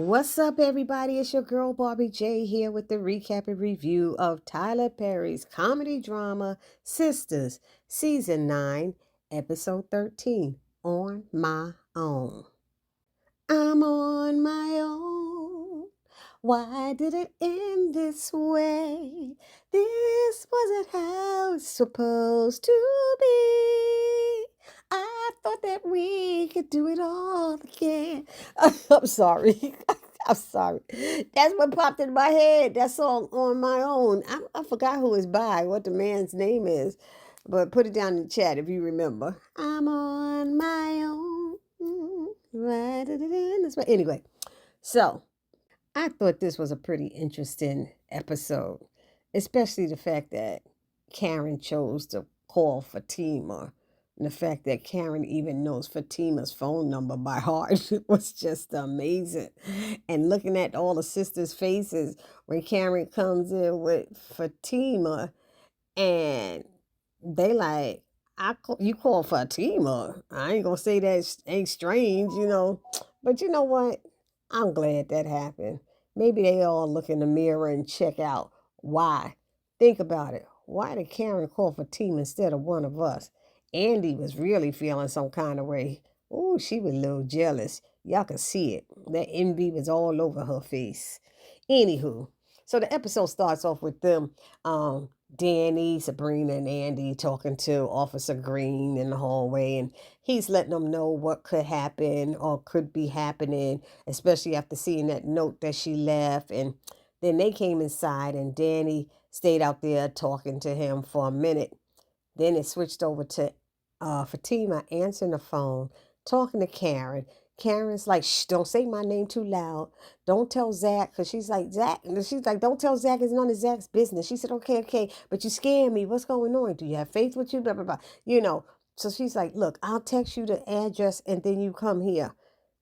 What's up, everybody? It's your girl Barbie J here with the recap and review of Tyler Perry's comedy drama Sisters, Season 9, Episode 13, On My Own. I'm on my own. Why did it end this way? This wasn't how it's supposed to be. I thought that we could do it all again. I'm sorry. I'm sorry. That's what popped in my head. That song on my own. I forgot who it's by, what the man's name is. But put it down in the chat if you remember. I'm on my own. Right it in this way. Anyway, so I thought this was a pretty interesting episode, especially the fact that Karen chose to call Fatima. And the fact that Karen even knows Fatima's phone number by heart was just amazing. And looking at all the sisters' faces when Karen comes in with Fatima and they like, you call Fatima. I ain't gonna say that ain't strange. But you know what? I'm glad that happened. Maybe they all look in the mirror and check out why. Think about it. Why did Karen call Fatima instead of one of us? Andy was really feeling some kind of way. Oh, she was a little jealous. Y'all could see it. That envy was all over her face. Anywho, so the episode starts off with them Danny, Sabrina, and Andy talking to Officer Green in the hallway, and he's letting them know what could happen or could be happening, especially after seeing that note that she left. And then they came inside, and Danny stayed out there talking to him for a minute. Then it switched over to Fatima answering the phone, talking to Karen. Karen's like, shh, don't say my name too loud. Don't tell Zach, because she's like, Zach, and she's like, don't tell Zach, it's none of Zach's business. She said, okay, but you scared me. What's going on? Do you have faith with you? Blah, blah, blah. So she's like, look, I'll text you the address and then you come here.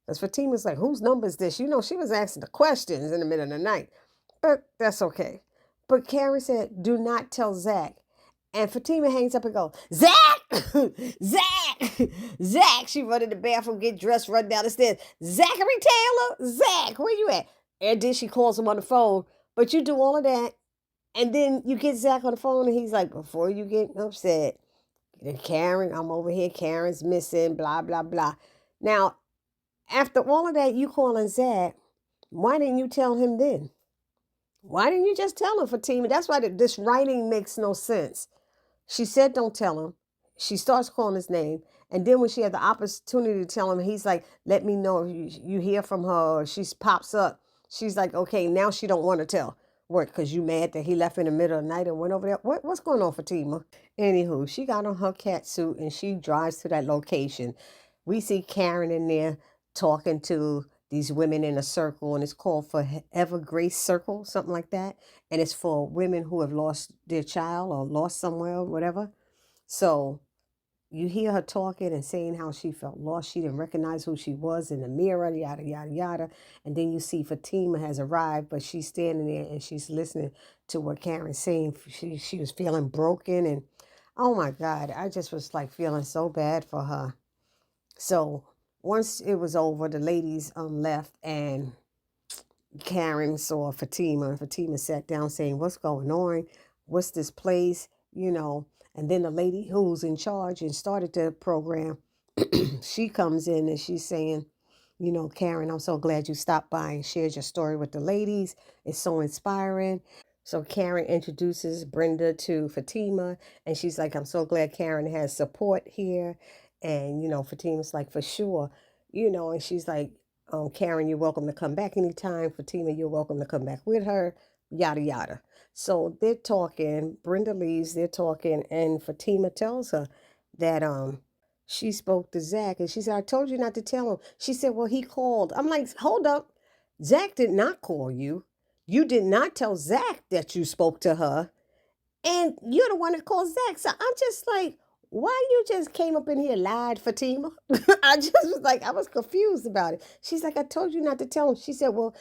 Because Fatima's like, whose number is this? She was asking the questions in the middle of the night. But that's okay. But Karen said, do not tell Zach. And Fatima hangs up and goes, Zach! Zach! Zach! She run in the bathroom, get dressed, run down the stairs. Zachary Taylor! Zach, where you at? And then she calls him on the phone. But you do all of that. And then you get Zach on the phone and he's like, before you get upset, Karen, I'm over here. Karen's missing, blah, blah, blah. Now, after all of that, you calling Zach, why didn't you tell him then? Why didn't you just tell him, Fatima? That's why this writing makes no sense. She said, don't tell him. She starts calling his name. And then when she had the opportunity to tell him, he's like, let me know if you hear from her or she pops up. She's like, okay, now she don't want to tell. What, because you mad that he left in the middle of the night and went over there? What's going on, Fatima? Anywho, she got on her cat suit and she drives to that location. We see Karen in there talking to these women in a circle, and it's called Forever Grace Circle, something like that. And it's for women who have lost their child or lost somewhere or whatever. So you hear her talking and saying how she felt lost. She didn't recognize who she was in the mirror, yada, yada, yada. And then you see Fatima has arrived, but she's standing there and she's listening to what Karen's saying. She was feeling broken. And oh my God, I just was like feeling so bad for her. So once it was over, the ladies left and Karen saw Fatima. And Fatima sat down saying, what's going on? What's this place? And then the lady who's in charge and started the program, she comes in and she's saying, Karen, I'm so glad you stopped by and shared your story with the ladies. It's so inspiring. So Karen introduces Brenda to Fatima and she's like, I'm so glad Karen has support here. And, Fatima's like, for sure, and she's like, Karen, you're welcome to come back anytime. Fatima, you're welcome to come back with her, yada, yada. So they're talking, Brenda leaves, they're talking, and Fatima tells her that she spoke to Zach, and she said, I told you not to tell him. She said, well, he called. I'm like, hold up. Zach did not call you. You did not tell Zach that you spoke to her, and you're the one that called Zach. So I'm just like, why you just came up in here and lied, Fatima? I just was like, I was confused about it. She's like, I told you not to tell him. She said, well,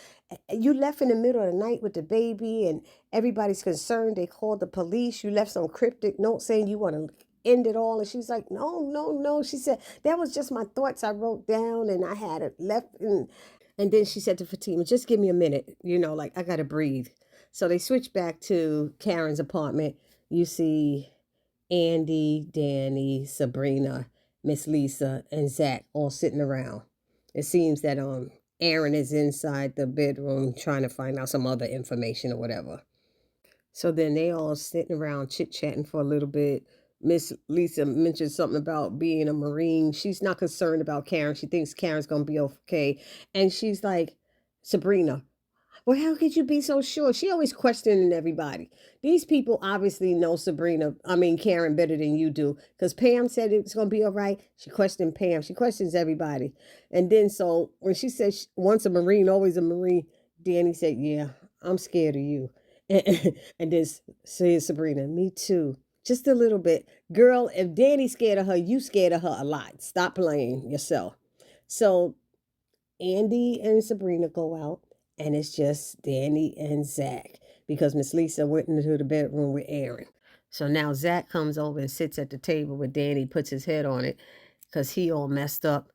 you left in the middle of the night with the baby and everybody's concerned. They called the police. You left some cryptic note saying you want to end it all. And she's like, no. She said, that was just my thoughts I wrote down and I had it left. And And then she said to Fatima, just give me a minute, like I got to breathe. So they switch back to Karen's apartment. You see Andy, Danny, Sabrina, Miss Lisa, and Zach all sitting around. It seems that Aaron is inside the bedroom trying to find out some other information or whatever. So then they all sitting around chit chatting for a little bit. Miss Lisa mentioned something about being a Marine. She's not concerned about Karen. She thinks Karen's gonna be okay. And she's like, Sabrina, well, how could you be so sure? She always questioning everybody. These people obviously know Karen better than you do. Because Pam said it's going to be all right. She questioned Pam. She questions everybody. And then so when she said once a Marine, always a Marine, Danny said, yeah, I'm scared of you. And then says Sabrina, me too. Just a little bit. Girl, if Danny's scared of her, you scared of her a lot. Stop playing yourself. So Andy and Sabrina go out, and it's just Danny and Zach because Miss Lisa went into the bedroom with Aaron. So now Zach comes over and sits at the table with Danny, puts his head on it because he all messed up.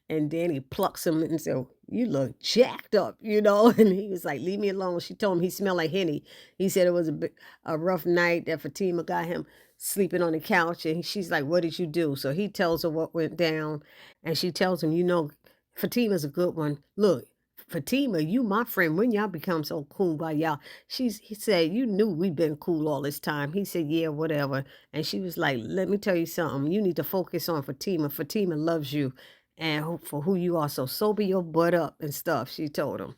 And Danny plucks him and said, you look jacked up, And he was like, leave me alone. She told him he smelled like Henny. He said it was a rough night that Fatima got him sleeping on the couch. And she's like, what did you do? So he tells her what went down. And she tells him, Fatima's a good one. Look, Fatima, you my friend. When y'all become so cool by y'all? He said, you knew we've been cool all this time. He said, yeah, whatever. And she was like, let me tell you something. You need to focus on Fatima. Fatima loves you and for who you are. So sober your butt up and stuff, she told him.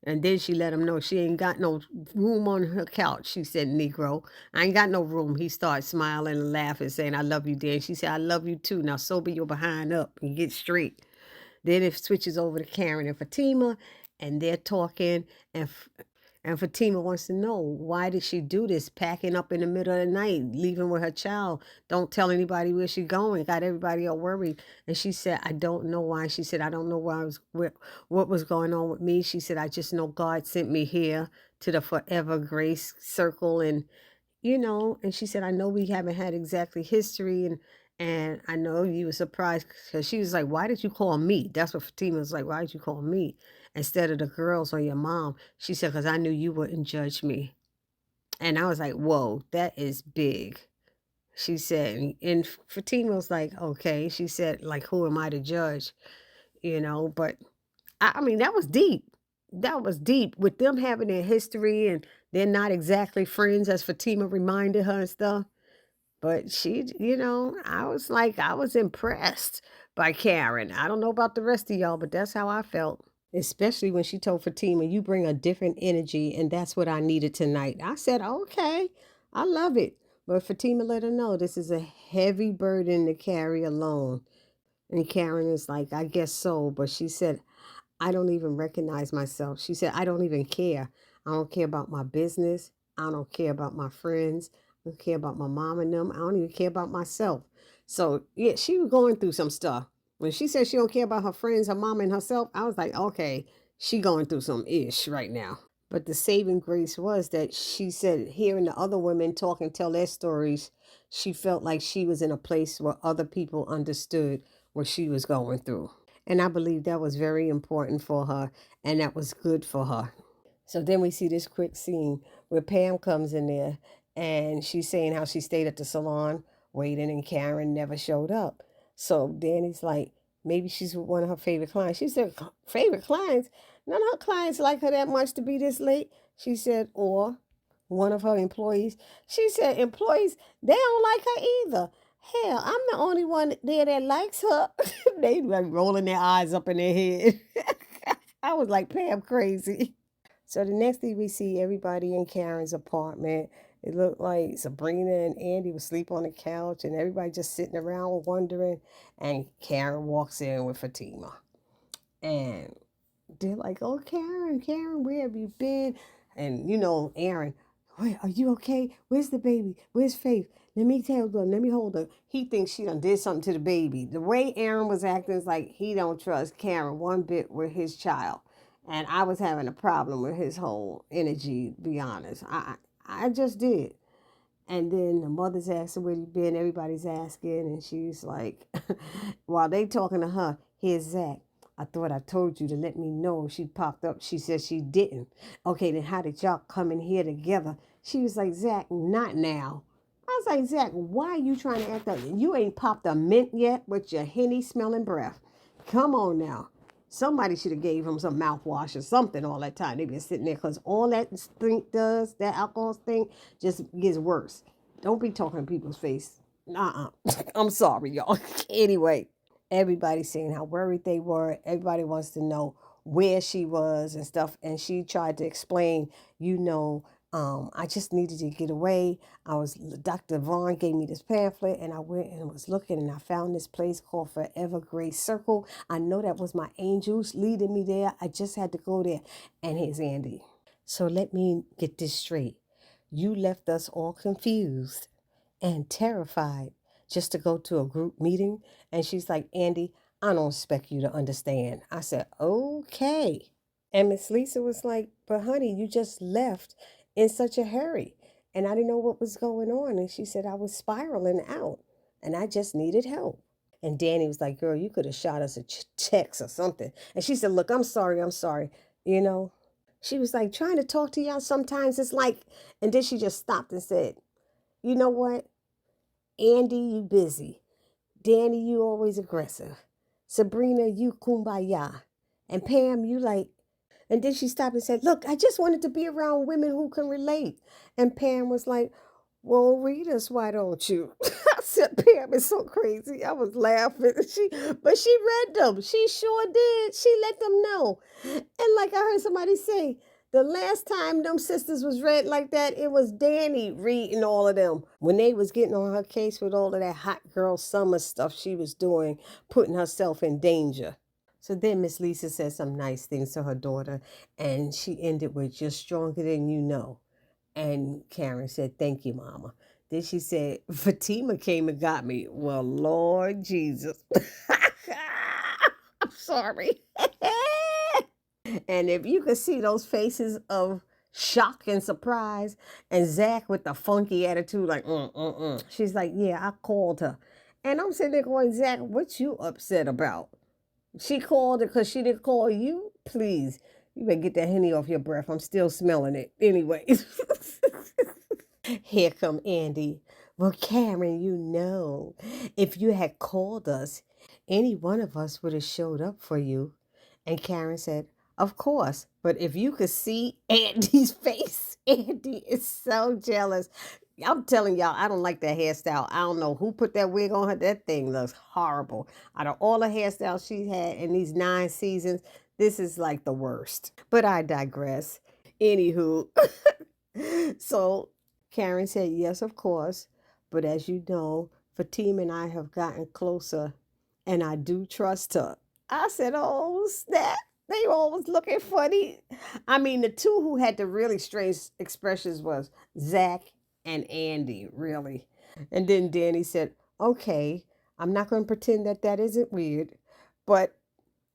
And then she let him know she ain't got no room on her couch. She said, Negro, I ain't got no room. He started smiling and laughing, saying, I love you, Dan. She said, I love you too. Now sober your behind up and get straight. Then it switches over to Karen and Fatima, and they're talking, and Fatima wants to know, why did she do this, packing up in the middle of the night, leaving with her child? Don't tell anybody where she's going. Got everybody all worried. And she said, I don't know why. She said, I don't know what was going on with me. She said, I just know God sent me here to the Forever Grace Circle, and she said, I know we haven't had exactly history, and I know you were surprised because she was like, why did you call me? That's what Fatima was like, why did you call me instead of the girls or your mom? She said, because I knew you wouldn't judge me. And I was like, whoa, that is big. She said, and Fatima was like, okay. She said, like, who am I to judge? But I mean, that was deep. That was deep with them having their history and they're not exactly friends, as Fatima reminded her and stuff. But I was like, I was impressed by Karen. I don't know about the rest of y'all, but that's how I felt. Especially when she told Fatima, you bring a different energy, and that's what I needed tonight. I said, okay, I love it. But Fatima let her know this is a heavy burden to carry alone. And Karen is like, I guess so. But she said, I don't even recognize myself. She said, I don't even care. I don't care about my business. I don't care about my friends. I don't care about my mom and them. I don't even care about myself. So, yeah, she was going through some stuff. When she said she don't care about her friends, her mom, and herself, I was like, okay, she going through some ish right now. But the saving grace was that she said, hearing the other women talk and tell their stories, she felt like she was in a place where other people understood what she was going through. And I believe that was very important for her, and that was good for her. So then we see this quick scene where Pam comes in there and she's saying how she stayed at the salon waiting and Karen never showed up. So Danny's like, maybe she's one of her favorite clients. She said, favorite clients? None of her clients like her that much to be this late. She said, or one of her employees. She said, employees, they don't like her either. Hell, I'm the only one there that likes her. They like rolling their eyes up in their head. I was like, Pam, crazy. So the next thing we see everybody in Karen's apartment. It looked like Sabrina and Andy would sleep on the couch and everybody just sitting around wondering. And Karen walks in with Fatima. And they're like, oh, Karen, where have you been? And Aaron, wait, are you okay? Where's the baby? Where's Faith? Let me hold her. He thinks she done did something to the baby. The way Aaron was acting is like he don't trust Karen one bit with his child. And I was having a problem with his whole energy, to be honest. I just did. And then the mother's asking where he been. Everybody's asking. And she's like, while they talking to her, here's Zach. I thought I told you to let me know if she popped up. She said she didn't. Okay, then how did y'all come in here together? She was like, Zach, not now. I was like, Zach, why are you trying to act up? You ain't popped a mint yet with your henny smelling breath. Come on now. Somebody should have gave him some mouthwash or something all that time. They been sitting there because all that stink does, that alcohol stink, just gets worse. Don't be talking to people's face. I'm sorry, y'all. Anyway, everybody saying how worried they were. Everybody wants to know where she was and stuff. And she tried to explain, I just needed to get away. Dr. Vaughn gave me this pamphlet and I went and was looking and I found this place called Forever Grace Circle. I know that was my angels leading me there. I just had to go there. And here's Andy. So let me get this straight. You left us all confused and terrified just to go to a group meeting. And she's like, Andy, I don't expect you to understand. I said, okay. And Miss Lisa was like, but honey, you just left in such a hurry. And I didn't know what was going on. And she said, I was spiraling out and I just needed help. And Danny was like, girl, you could have shot us a text or something. And she said, look, I'm sorry. You know, she was like, trying to talk to y'all sometimes it's like, and then she just stopped and said, you know what? Andy, you busy. Danny, you always aggressive. Sabrina, you kumbaya. And Pam, you like. And then she stopped and said, look, I just wanted to be around women who can relate. And Pam was like, well, read us, why don't you? I said, Pam is so crazy. I was laughing. But she read them. She sure did. She let them know. And like I heard somebody say, the last time them sisters was read like that, it was Danny reading all of them. When they was getting on her case with all of that hot girl summer stuff she was doing, putting herself in danger. So then Miss Lisa said some nice things to her daughter, and she ended with, you're stronger than you know. And Karen said, thank you, Mama. Then she said, Fatima came and got me. Well, Lord Jesus. I'm sorry. And if you could see those faces of shock and surprise, and Zach with the funky attitude, like, She's like, yeah, I called her. And I'm sitting there going, Zach, what you upset about? She called her because she didn't call you? Please, you better get that Henny off your breath. I'm still smelling it. Anyways. Here come Andy. Well, Karen, if you had called us, any one of us would have showed up for you. And Karen said, of course, but if you could see Andy's face, Andy is so jealous. I'm telling y'all, I don't like that hairstyle. I don't know who put that wig on her. That thing looks horrible. Out of all the hairstyles she's had in these 9 seasons, this is like the worst. But I digress. Anywho, so Karen said, yes, of course. But as you know, Fatima and I have gotten closer, and I do trust her. I said, oh, snap. They always looking funny. I mean, the two who had the really strange expressions was Zach and Andy, really. And then Danny said, okay, I'm not going to pretend that isn't weird, but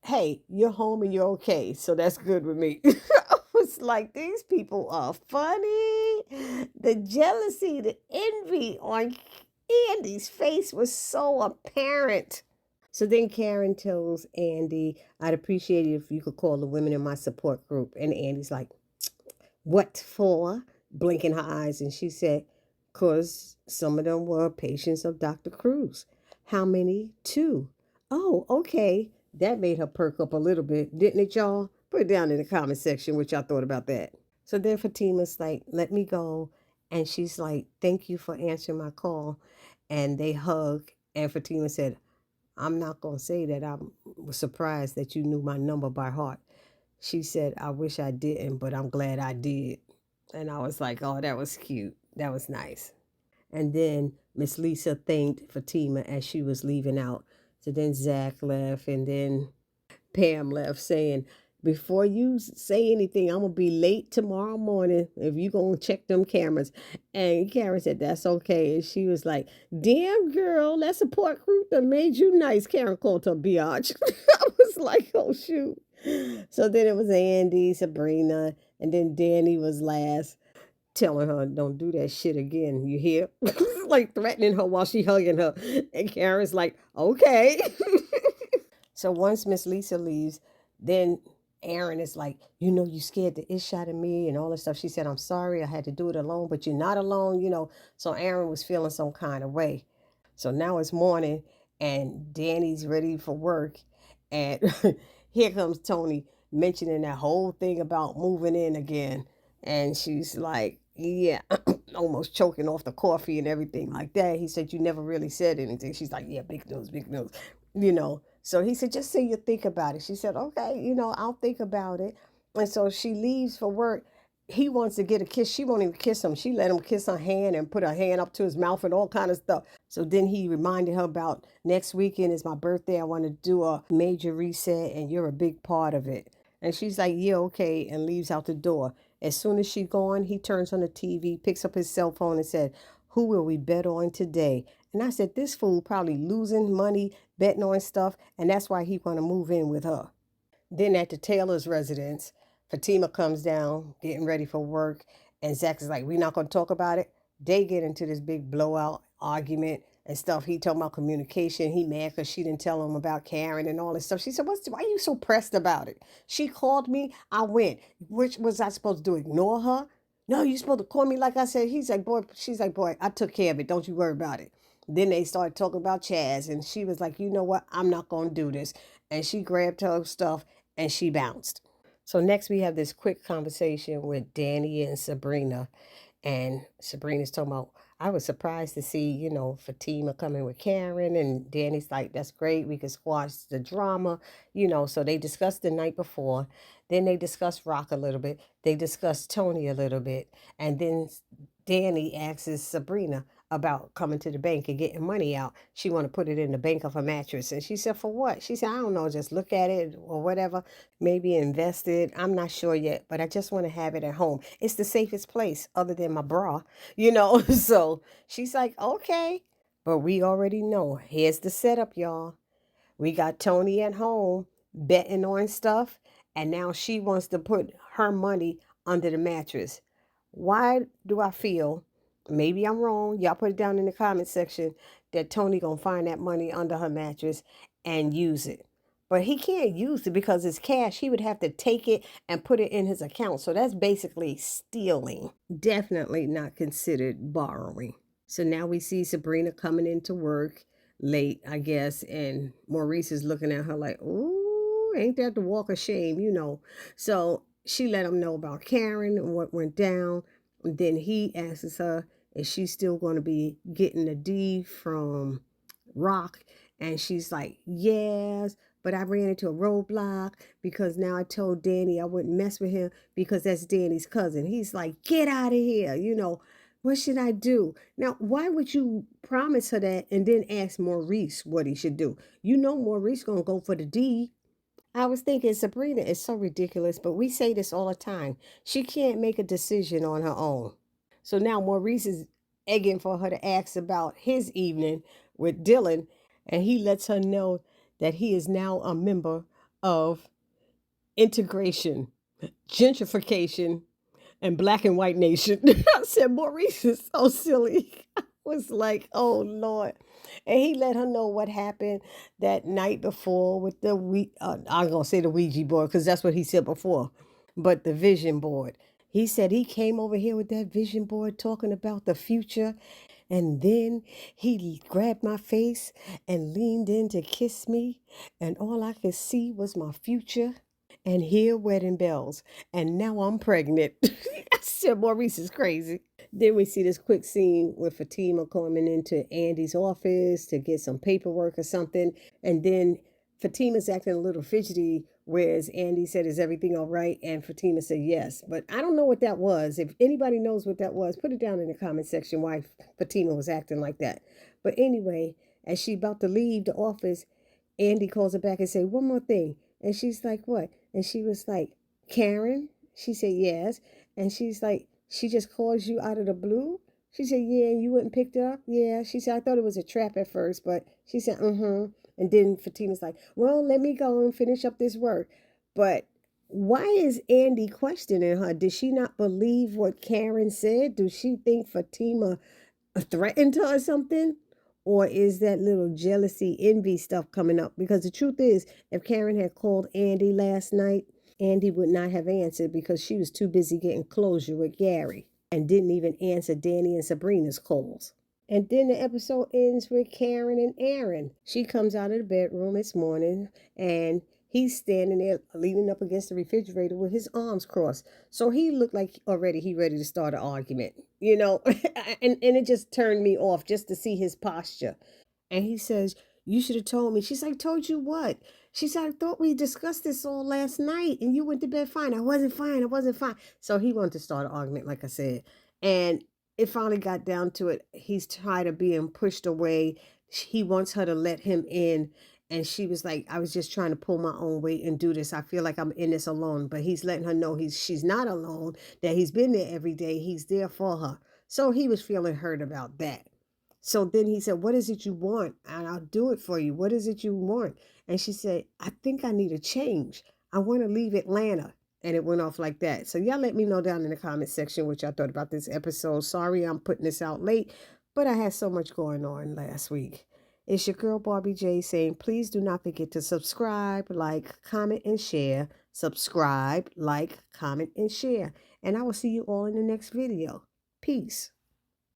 hey, you're home and you're okay, so that's good with me. I was like, these people are funny. The jealousy, the envy on Andy's face was so apparent. So then Karen tells Andy, I'd appreciate it if you could call the women in my support group. And Andy's like, what for? Blinking her eyes. And she said, because some of them were patients of Dr. Cruz. How many? 2. Oh, okay. That made her perk up a little bit, didn't it, y'all? Put it down in the comment section what y'all thought about that. So then Fatima's like, let me go. And she's like, thank you for answering my call. And they hug. And Fatima said, I'm not going to say that I was surprised that you knew my number by heart. She said, I wish I didn't, but I'm glad I did. And I was like, oh, that was cute. That was nice. And then Miss Lisa thanked Fatima as she was leaving out. So then Zach left, and then Pam left saying, before you say anything, I'm going to be late tomorrow morning if you going to check them cameras. And Karen said, that's okay. And she was like, damn, girl, that support group that made you nice. Karen called her biatch. I was like, oh, shoot. So then it was Andy, Sabrina, and then Danny was last, telling her, don't do that shit again. You hear? Like threatening her while she hugging her. And Karen's like, okay. So once Miss Lisa leaves, then Aaron is like, you scared the ish out of me and all this stuff. She said, I'm sorry, I had to do it alone, but you're not alone. So Aaron was feeling some kind of way. So now it's morning and Danny's ready for work. And here comes Tony mentioning that whole thing about moving in again. And she's like, yeah, almost choking off the coffee and everything like that. He said, you never really said anything. She's like, yeah, big news, big news. So he said, just say you think about it. She said, okay, I'll think about it. And so she leaves for work. He wants to get a kiss. She won't even kiss him. She let him kiss her hand and put her hand up to his mouth and all kind of stuff. So then he reminded her about next weekend is my birthday. I want to do a major reset and you're a big part of it. And she's like, yeah, okay, and leaves out the door. As soon as she's gone, he turns on the TV, picks up his cell phone and said, who will we bet on today? And I said, this fool probably losing money, betting on stuff, and that's why he want to move in with her. Then at the Taylor's residence, Fatima comes down, getting ready for work, and Zach is like, we're not going to talk about it. They get into this big blowout argument and stuff. He talking about communication. He mad because she didn't tell him about Karen and all this stuff. She said, why are you so pressed about it? She called me, I went. Which was I supposed to do, ignore her? No, you supposed to call me like I said. He's like, boy, she's like, boy, I took care of it. Don't you worry about it. Then they started talking about Chaz, and she was like, you know what? I'm not going to do this. And she grabbed her stuff and she bounced. So next we have this quick conversation with Danny and Sabrina. And Sabrina's talking about, I was surprised to see, Fatima coming with Karen. And Danny's like, that's great. We can squash the drama. So they discussed the night before. Then they discussed Rock a little bit. They discussed Tony a little bit. And then Danny asks Sabrina about coming to the bank and getting money out. She want to put it in the bank of her mattress. And she said, for what? She said, I don't know, just look at it or whatever. Maybe invest it. I'm not sure yet, but I just want to have it at home. It's the safest place other than my bra. So she's like, okay. But we already know. Here's the setup, y'all. We got Tony at home betting on stuff, and now she wants to put her money under the mattress. Why do I feel, maybe I'm wrong, y'all put it down in the comment section, that Tony gonna find that money under her mattress and use it? But he can't use it because it's cash. He would have to take it and put it in his account. So that's basically stealing. Definitely not considered borrowing. So now we see Sabrina coming into work late, I guess, and Maurice is looking at her like, "Ooh, ain't that the walk of shame?" So she let him know about Karen and what went down. And then he asks her, is she still going to be getting a D from Rock? And she's like, yes, but I ran into a roadblock because now I told Danny I wouldn't mess with him because that's Danny's cousin. He's like, get out of here. What should I do? Now, why would you promise her that and then ask Maurice what he should do? Maurice going to go for the D. I was thinking Sabrina is so ridiculous, but we say this all the time. She can't make a decision on her own. So now Maurice is egging for her to ask about his evening with Dylan, and he lets her know that he is now a member of integration, gentrification, and black and white nation. I said, Maurice is so silly. I was like, oh Lord. And he let her know what happened that night before with I'm going to say the Ouija board because that's what he said before, but the vision board. He said he came over here with that vision board talking about the future. And then he grabbed my face and leaned in to kiss me. And all I could see was my future and hear wedding bells. And now I'm pregnant. I said, Maurice is crazy. Then we see this quick scene with Fatima coming into Andy's office to get some paperwork or something. And then Fatima's acting a little fidgety, whereas Andy said, is everything all right? And Fatima said yes. But I don't know what that was. If anybody knows what that was, put it down in the comment section why Fatima was acting like that. But anyway, as she about to leave the office, Andy calls her back and say, one more thing. And she's like, what? And she was like, Karen? She said, yes. And she's like, she just calls you out of the blue? She said, yeah, and you wouldn't pick it up? Yeah. She said, I thought it was a trap at first, but she said, mm-hmm. And then Fatima's like, well, let me go and finish up this work. But why is Andy questioning her? Did she not believe what Karen said? Do she think Fatima threatened her or something? Or is that little jealousy, envy stuff coming up? Because the truth is, if Karen had called Andy last night, Andy would not have answered because she was too busy getting closure with Gary and didn't even answer Danny and Sabrina's calls. And then the episode ends with Karen and Aaron. She comes out of the bedroom this morning and he's standing there leaning up against the refrigerator with his arms crossed. So he looked like already he ready to start an argument, and it just turned me off just to see his posture. And he says, "You should have told me." She's like, "Told you what?" She said, "I thought we discussed this all last night and you went to bed fine." "I wasn't fine. I wasn't fine." So he wanted to start an argument, like I said. And it finally got down to it. He's tired of being pushed away. He wants her to let him in. And she was like, "I was just trying to pull my own weight and do this. I feel like I'm in this alone." But he's letting her know she's not alone, that he's been there every day. He's there for her. So he was feeling hurt about that. So then he said, "What is it you want? And I'll do it for you. What is it you want?" And she said, "I think I need a change. I want to leave Atlanta." And it went off like that. So y'all let me know down in the comment section what y'all thought about this episode. Sorry I'm putting this out late, but I had so much going on last week. It's your girl Barbie J saying, please do not forget to subscribe, like, comment, and share. Subscribe, like, comment, and share. And I will see you all in the next video. Peace.